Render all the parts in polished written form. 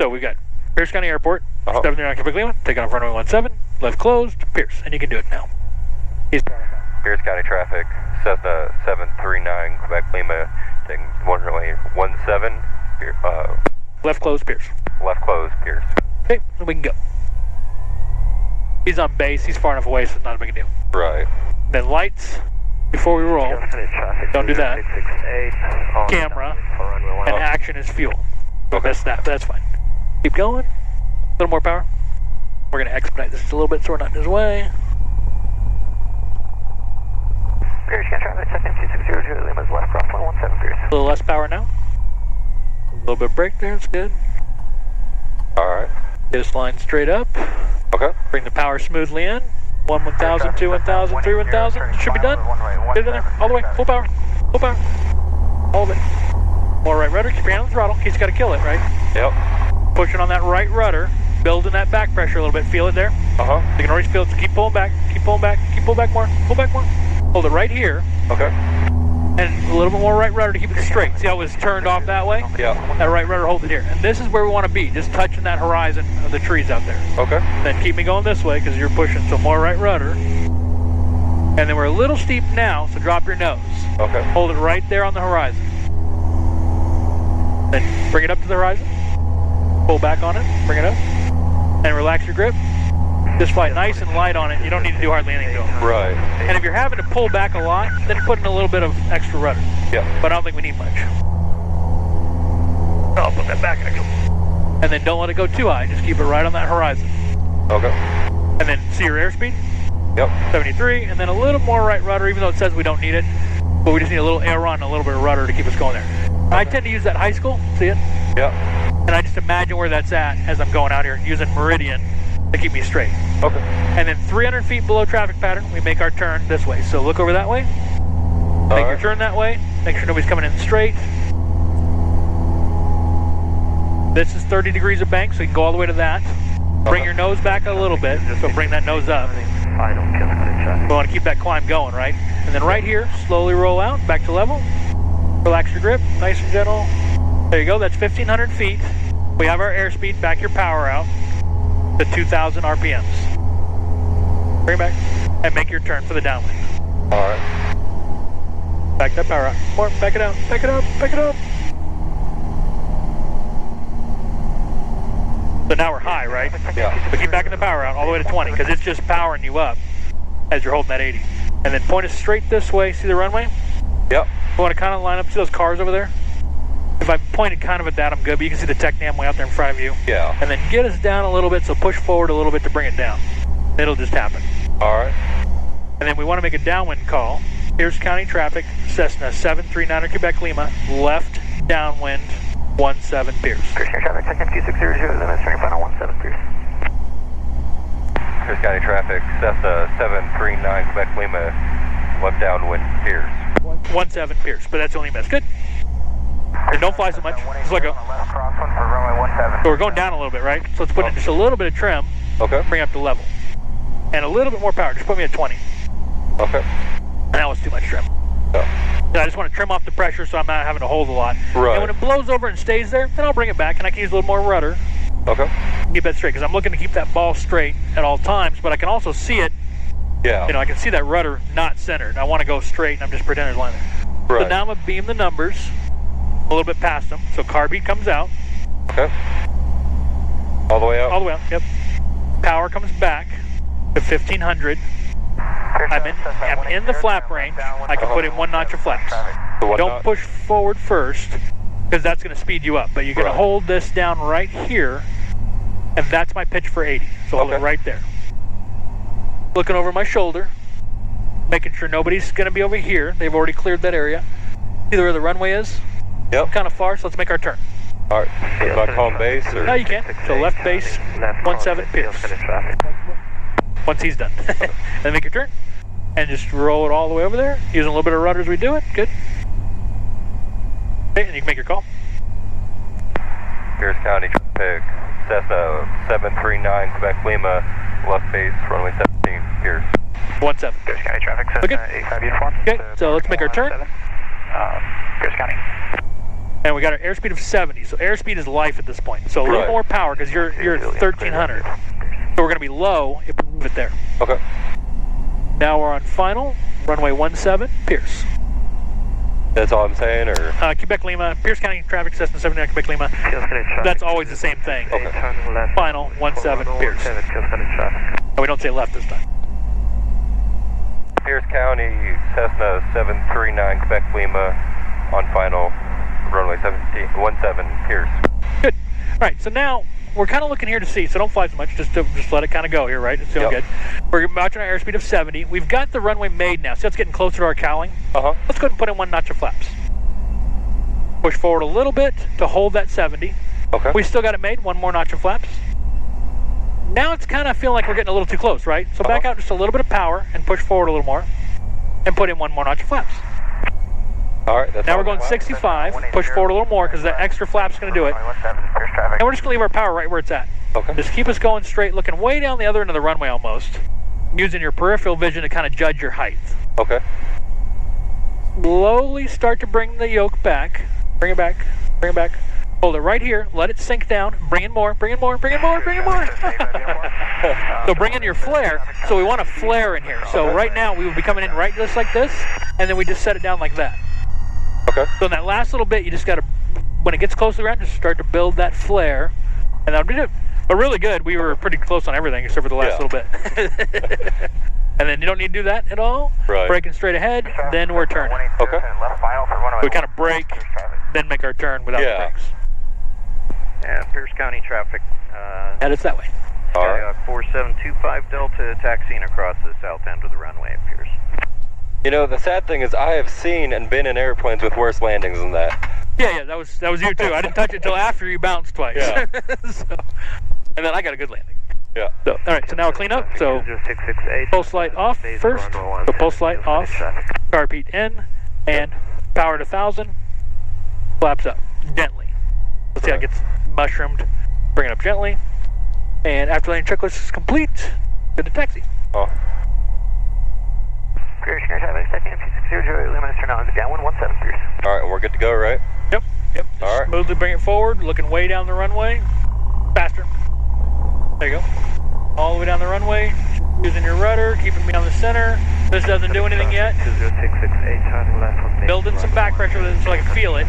So we've got Pierce County Airport, 739 Quebec Lima, taking off runway 17, left closed, Pierce, and you can do it now. He's Pierce County traffic, Cessna 739 Quebec Lima, taking runway 17, left closed, Pierce. left closed, Pierce. Okay, then we can go. He's on base, he's far enough away, so it's not a big deal. Right. Then lights, before we roll, don't do that. Camera, and action is fuel. Don't miss that, but that's fine. Keep going, a little more power. We're gonna expedite this a little bit so we're not in his way. Pierce, can traffic, second 2600 Lima's left, cross 17 Pierce. A little less power now. A little bit of brake there, it's good. Alright. Get this line straight up. Okay. Bring the power smoothly in. 1, 1000, 2, 1000, 3, 1000. Should be done. Get it in there, all the way, full power. Full power. All of it. More right rudder, keep your hand on the throttle, in case you gotta kill it, right? Yep. Pushing on that right rudder, building that back pressure a little bit, feel it there. You can always feel it, so keep pulling back, keep pulling back, keep pulling back more, pull back more. Hold it right here. Okay. And a little bit more right rudder to keep it straight. See how it was turned off that way? Yeah. That right rudder, hold it here. And this is where we want to be, just touching that horizon of the trees out there. Okay. Then keep me going this way, because you're pushing some more right rudder. And then we're a little steep now, so drop your nose. Okay. Hold it right there on the horizon. Then bring it up to the horizon. Pull back on it, bring it up. And relax your grip. Just fly nice and light on it. You don't need to do hardly anything to it. Right. And if you're having to pull back a lot, then put in a little bit of extra rudder. Yeah. But I don't think we need much. I'll put that back actually. And then don't let it go too high. Just keep it right on that horizon. Okay. And then see your airspeed. Yep. 73, and then a little more right rudder, even though it says we don't need it. But we just need a little aileron and a little bit of rudder to keep us going there. Okay. I tend to use that high school, see it? Yep. And I just imagine where that's at as I'm going out here using Meridian to keep me straight. Okay. And then 300 feet below traffic pattern, we make our turn this way. So look over that way, make your turn that way, make sure nobody's coming in straight. This is 30 degrees of bank, so you can go all the way to that. Bring your nose back a little bit, so bring that nose up. We want to keep that climb going, right? And then right here, slowly roll out, back to level. Relax your grip, nice and gentle. There you go, that's 1,500 feet. We have our airspeed, back your power out to 2,000 RPMs. Bring it back, and make your turn for the downwind. Alright. Back that power out. More, back it out, back it up, back it up. So now we're high, right? Yeah. But keep backing the power out all the way to 20, because it's just powering you up as you're holding that 80. And then point us straight this way, see the runway? Yep. We want to kind of line up, see those cars over there? If I pointed kind of at that, I'm good, but you can see the TechNam way out there in front of you. Yeah. And then get us down a little bit, so push forward a little bit to bring it down. It'll just happen. Alright. And then we want to make a downwind call. Pierce County traffic, Cessna 739 Quebec Lima, left downwind 17 Pierce. Pierce County traffic, second 2600, limits turning final 17 Pierce. Pierce County traffic, Cessna 739 Quebec Lima, left downwind, Pierce. 17 Pierce, but that's the only miss. Good. And don't fly so much. Just let go. So we're going down a little bit, right? So let's put in just a little bit of trim. Okay. Bring up to level. And a little bit more power. Just put me at 20. Okay. Now it's too much trim. Yeah. I just want to trim off the pressure so I'm not having to hold a lot. Right. And when it blows over and stays there, then I'll bring it back and I can use a little more rudder. Okay. Keep that straight, because I'm looking to keep that ball straight at all times, but I can also see it. Yeah. You know, I can see that rudder not centered. I want to go straight and I'm just pretending there's line there. Right. So now I'm going to beam the numbers a little bit past them. So car beat comes out. Okay. All the way out? All the way out, yep. Power comes back to 1,500. I'm in the flap range. I can put in 1 notch of flaps. Don't push forward first, because that's going to speed you up. But you're going to hold this down right here, and that's my pitch for 80. So hold it right there. Looking over my shoulder, making sure nobody's going to be over here. They've already cleared that area. See where the runway is? Yep. Kind of far, so let's make our turn. Alright. Is my home base? Or? No, you can. So left base, 17 Pierce. Once he's done. Then make your turn. And just roll it all the way over there. Using a little bit of rudder as we do it. Good. Okay, and you can make your call. Pierce County traffic, Cessna 739 Quebec Lima, left base, runway 17, Pierce. 17. Pierce County traffic, Cessna 85 uniform. Okay, so let's make our turn. Pierce County. And we got our airspeed of 70. So airspeed is life at this point. So a little more power because you're at 1300. So we're going to be low if we move it there. Okay. Now we're on final, runway 17, Pierce. That's all I'm saying, or? Quebec Lima, Pierce County traffic, Cessna 79, Quebec Lima. That's always the same thing. Okay. Final, 17, Pierce. And we don't say left this time. Pierce County, Cessna 739, Quebec Lima, on final, runway 17, Pierce. Good. All right, so now we're kind of looking here to see, so don't fly so much, just let it kind of go here, right? It's feeling good. We're watching our airspeed of 70. We've got the runway made now, so it's getting closer to our cowling. Uh-huh. Let's go ahead and put in 1 notch of flaps. Push forward a little bit to hold that 70. Okay. We still got it made, 1 more notch of flaps. Now it's kind of feeling like we're getting a little too close, right? So back out just a little bit of power and push forward a little more and put in 1 more notch of flaps. All right, that's now we're going 65, push forward a little more because that extra flap's going to do it. And we're just going to leave our power right where it's at. Okay. Just keep us going straight, looking way down the other end of the runway almost, using your peripheral vision to kind of judge your height. Okay. Slowly start to bring the yoke back. Bring it back, bring it back. Hold it right here, let it sink down, bring in more, bring in more, bring in more, bring in more. So bring in your flare. So we want a flare in here. So right now we would be coming in right just like this, and then we just set it down like that. Okay. So in that last little bit, you just got to, when it gets close to the ground, just start to build that flare, and that'll be it. But really good, we were pretty close on everything except for the last little bit. And then you don't need to do that at all. Right. Braking straight ahead, then we're turning. Okay. We kind of brake, then make our turn without the brakes. Yeah, Pierce County traffic. Head us that way. All right. 4725 Delta taxiing across the south end of the runway at Pierce. You know, the sad thing is I have seen and been in airplanes with worse landings than that. Yeah, that was you too. I didn't touch it until after you bounced twice. Yeah. And then I got a good landing. Yeah. So, all right, so now we'll clean up. So pulse light off first. So pulse light off, carpet in, and power to 1000. Flaps up gently. Let's see how it gets mushroomed. Bring it up gently. And after landing checklist is complete, good to taxi. Oh. Pierce, you're traffic, second 260, Lima, turn on to Downwind 17, Pierce. All right, we're good to go, right? Yep. All right. Smoothly bring it forward, looking way down the runway. Faster. There you go. All the way down the runway, using your rudder, keeping me on the center. This doesn't do anything yet. 20668, Building some back pressure with it so I can feel it.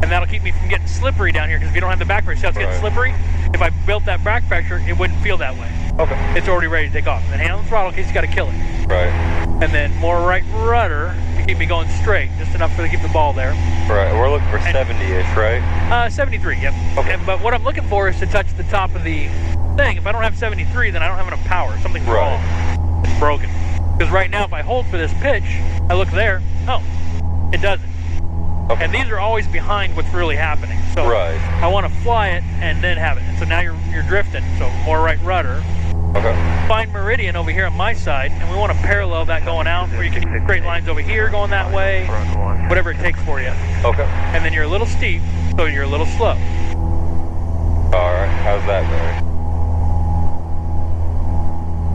And that'll keep me from getting slippery down here, because if you don't have the back pressure, it's getting slippery. If I built that back pressure, it wouldn't feel that way. Okay. It's already ready to take off. And hand on the throttle in case you got to kill it. Right. And then more right rudder to keep me going straight, just enough to keep the ball there. Right, we're looking for 70-ish, right? 73, yep. Okay. But what I'm looking for is to touch the top of the thing. If I don't have 73, then I don't have enough power. Something's wrong. It's broken. Because right now, if I hold for this pitch, I look there, oh, it doesn't. Okay. And these are always behind what's really happening. So I want to fly it and then have it. And so now you're drifting. So more right rudder. Okay. Find meridian over here on my side, and we want to parallel that going out, where you can straight lines over here going that way, whatever it takes for you. Okay. And then you're a little steep, so you're a little slow. All right, how's that going?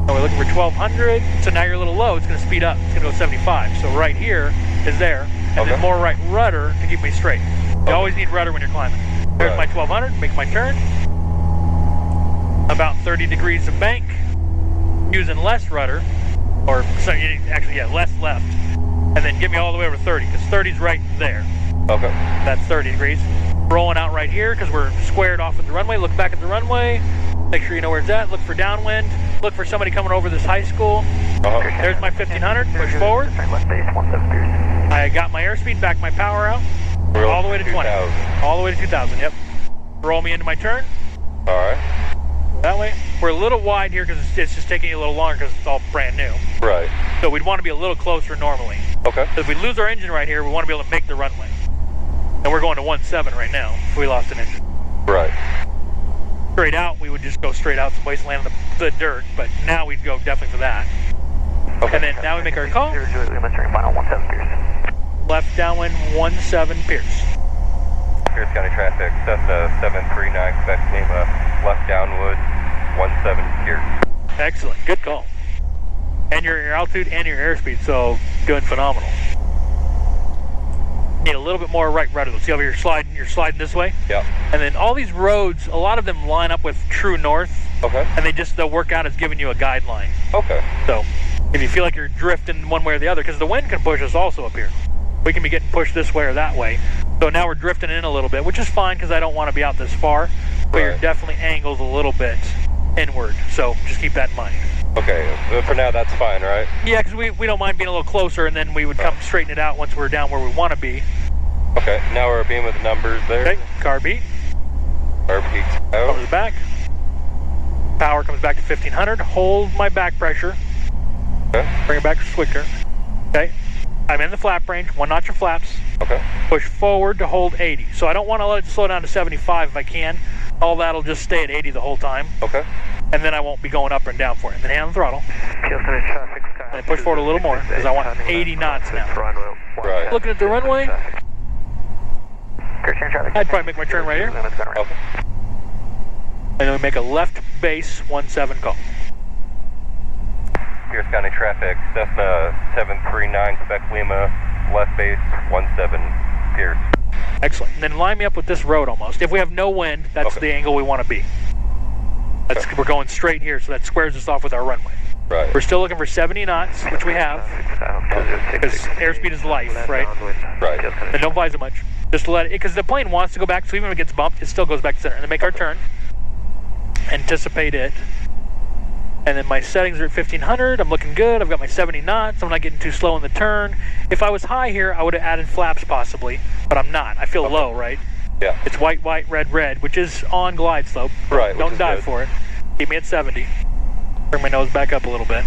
So we're looking for 1200, so now you're a little low, it's going to speed up, it's going to go 75. So right here is there, and then more right rudder to keep me straight. You always need rudder when you're climbing. There's my 1200, make my turn. About 30 degrees of bank, using less rudder, or actually, less left, and then get me all the way over 30, because 30's right there. Okay. That's 30 degrees. Rolling out right here, because we're squared off at the runway. Look back at the runway, make sure you know where it's at. Look for downwind, look for somebody coming over this high school. There's my 1500, push forward. I got my airspeed, back my power out, all the way to 20. All the way to 2000, yep. Roll me into my turn. All right. That way. We're a little wide here because it's just taking you a little longer because it's all brand new. Right. So we'd want to be a little closer normally. Okay. If we lose our engine right here, we want to be able to make the runway. And we're going to 17 right now if we lost an engine. Right. Straight out, we would just go straight out someplace and land on the dirt, but now we'd go definitely for that. Okay. And then now we make our call. Final 17 Pierce. Left downwind 17 Pierce. Pierce County traffic, Cessna 739, Quebec Lima, left downwood, 17 Pierce. Excellent, good call. And your altitude and your airspeed, so doing phenomenal. Need a little bit more right rudder. See over here, you're sliding this way. Yeah. And then all these roads, a lot of them line up with true north. Okay. And they'll work out as giving you a guideline. Okay. So if you feel like you're drifting one way or the other, because the wind can push us also up here. We can be getting pushed this way or that way. So now we're drifting in a little bit, which is fine because I don't want to be out this far. But you're definitely angled a little bit inward. So just keep that in mind. Okay, for now that's fine, right? Yeah, because we don't mind being a little closer, and then we would come straighten it out once we're down where we want to be. Okay, now we're being with the numbers there. Okay, carb heat. Carb heat Over the out. back. Power comes back to 1500. Hold my back pressure. Okay. Bring it back quicker. Okay. I'm in the flap range, 1 notch of flaps. Okay. Push forward to hold 80. So I don't want to let it slow down to 75 if I can. All that'll just stay at 80 the whole time. Okay. And then I won't be going up and down for it. And then hand on the throttle. And push forward a little more because I want 80 knots now. Right. Looking at the runway, I'd probably make my turn right here. Okay. And then we make a left base 17 call. Pierce County traffic, Cessna 739 Quebec Lima, left base 17 Pierce. Excellent. And then line me up with this road almost. If we have no wind, that's the angle we want to be. We're going straight here, so that squares us off with our runway. Right. We're still looking for 70 knots, which we have, because airspeed is life, right? Right. And don't vise it much. Just let it, because the plane wants to go back, so even if it gets bumped, it still goes back to center. And then make our turn. Anticipate it. And then my settings are at 1500. I'm looking good. I've got my 70 knots. I'm not getting too slow in the turn. If I was high here, I would have added flaps possibly, but I'm not. I feel low, right? Yeah. It's white, white, red, red, which is on glide slope. Right. Don't dive for it. Keep me at 70. Bring my nose back up a little bit.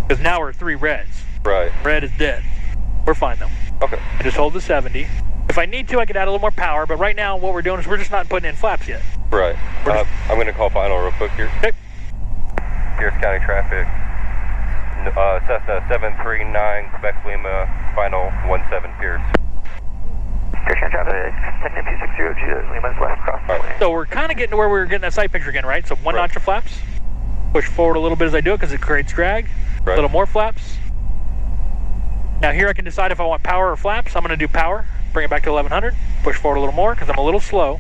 Because now we're 3 reds. Right. Red is dead. We're fine though. Okay. I just hold the 70. If I need to, I could add a little more power, but right now what we're doing is we're just not putting in flaps yet. Right. I'm going to call final real quick here. Okay. Pierce County traffic, Cessna 739 Quebec Lima, final 17 Pierce. Pierce County traffic, Cessna 260 Juliet Lima's left cross the lane. So we're kind of getting to where we were getting that sight picture again, right? So 1 notch of flaps. Push forward a little bit as I do it because it creates drag. Right. A little more flaps. Now here I can decide if I want power or flaps. I'm going to do power. Bring it back to 1100. Push forward a little more because I'm a little slow.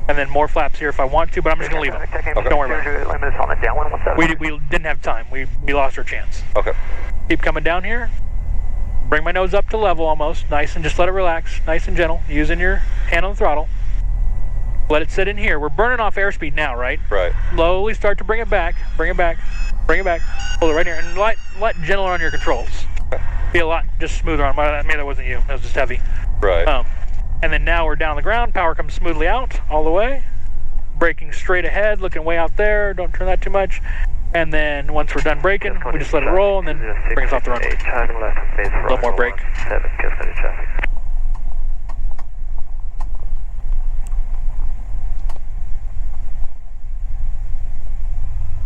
And then more flaps here if I want to, but I'm just going to leave them. Okay. Don't worry about it. On the downwind 17. We didn't have time. We lost our chance. Okay. Keep coming down here. Bring my nose up to level almost. Nice, and just let it relax. Nice and gentle. Using your hand on the throttle. Let it sit in here. We're burning off airspeed now, right? Right. Slowly start to bring it back. Bring it back. Bring it back. Hold it right here. And let gentler on your controls. Be a lot just smoother on. Maybe that wasn't you. That was just heavy. Right. And then now we're down the ground. Power comes smoothly out all the way. Braking straight ahead, looking way out there. Don't turn that too much. And then once we're done braking, we just let it roll and then bring us off the runway. A little more brake.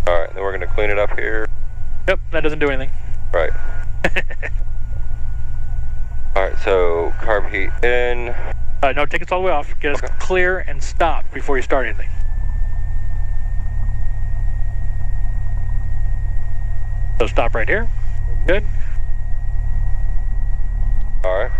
All right, then we're going to clean it up here. Yep, that doesn't do anything. Right. All right, so carb heat in. No, take us all the way off. Get us clear and stop before you start anything. So stop right here. Good. All right.